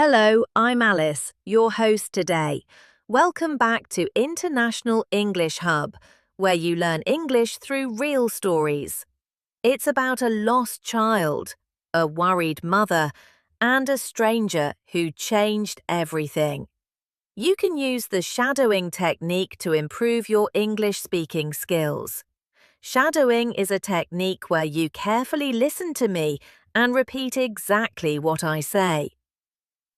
Hello, I'm Alice, your host today. Welcome back to International English Hub, where you learn English through real stories. It's about a lost child, a worried mother, and a stranger who changed everything. You can use the shadowing technique to improve your English speaking skills. Shadowing is a technique where you carefully listen to me and repeat exactly what I say.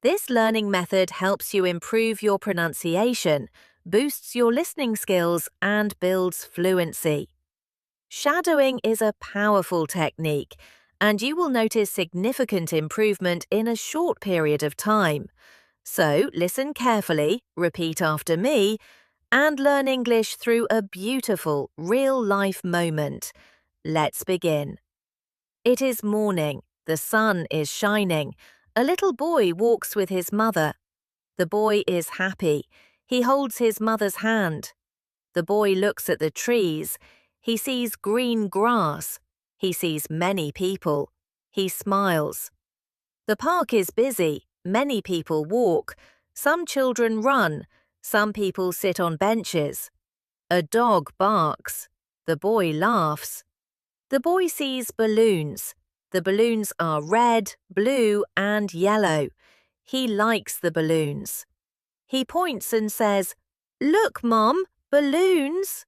This learning method helps you improve your pronunciation, boosts your listening skills, and builds fluency. Shadowing is a powerful technique, and you will notice significant improvement in a short period of time. So, listen carefully, repeat after me, and learn English through a beautiful, real-life moment. Let's begin. It is morning. The sun is shining. A little boy walks with his mother. The boy is happy. He holds his mother's hand. The boy looks at the trees. He sees green grass. He sees many people. He smiles. The park is busy. Many people walk. Some children run. Some people sit on benches. A dog barks. The boy laughs. The boy sees balloons. The balloons are red, blue, and yellow. He likes the balloons. He points and says, "Look, Mom, balloons!"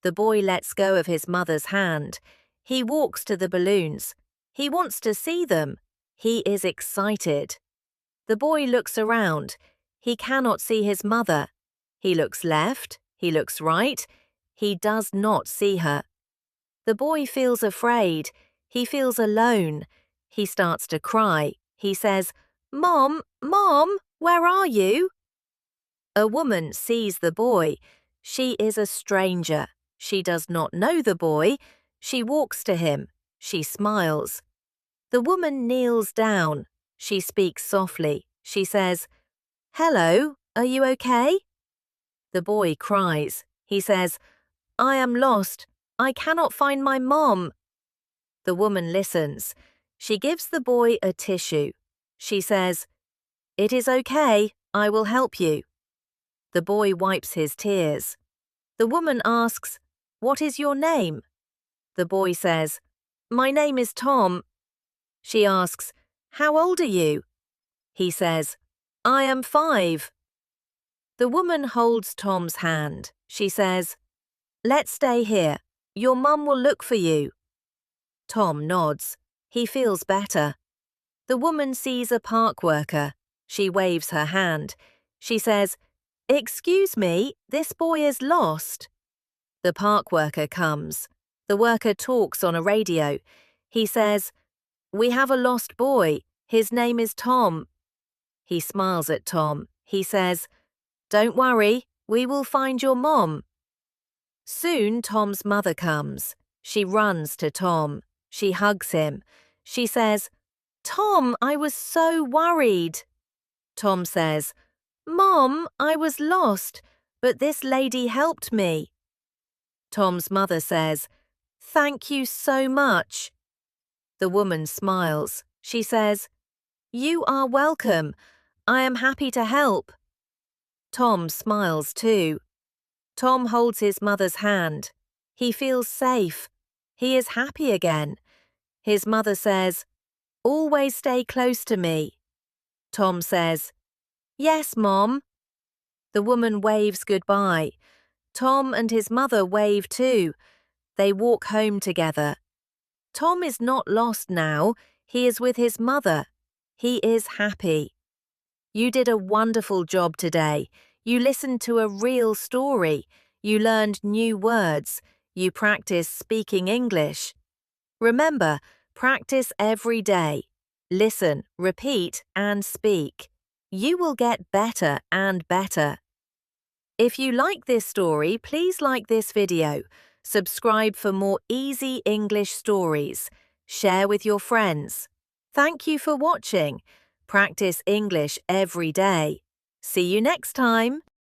The boy lets go of his mother's hand. He walks to the balloons. He wants to see them. He is excited. The boy looks around. He cannot see his mother. He looks left. He looks right. He does not see her. The boy feels afraid. He feels alone. He starts to cry. He says, "Mom, Mom, where are you?" A woman sees the boy. She is a stranger. She does not know the boy. She walks to him. She smiles. The woman kneels down. She speaks softly. She says, "Hello, are you okay?" The boy cries. He says, "I am lost. I cannot find my mom." The woman listens. She gives the boy a tissue. She says, "It is okay. I will help you." The boy wipes his tears. The woman asks, "What is your name?" The boy says, "My name is Tom." She asks, "How old are you?" He says, "I am 5." The woman holds Tom's hand. She says, "Let's stay here. Your mum will look for you." Tom nods. He feels better. The woman sees a park worker. She waves her hand. She says, "Excuse me, this boy is lost." The park worker comes. The worker talks on a radio. He says, "We have a lost boy. His name is Tom." He smiles at Tom. He says, "Don't worry, we will find your mom." Soon Tom's mother comes. She runs to Tom. She hugs him. She says, "Tom, I was so worried." Tom says, "Mom, I was lost, but this lady helped me." Tom's mother says, "Thank you so much." The woman smiles. She says, "You are welcome. I am happy to help." Tom smiles too. Tom holds his mother's hand. He feels safe. He is happy again. His mother says, "Always stay close to me." Tom says, "Yes, Mom." The woman waves goodbye. Tom and his mother wave too. They walk home together. Tom is not lost now. He is with his mother. He is happy. You did a wonderful job today. You listened to a real story. You learned new words. You practiced speaking English. Remember, practice every day. Listen, repeat, and speak. You will get better and better. If you like this story, please like this video. Subscribe for more easy English stories. Share with your friends. Thank you for watching. Practice English every day. See you next time.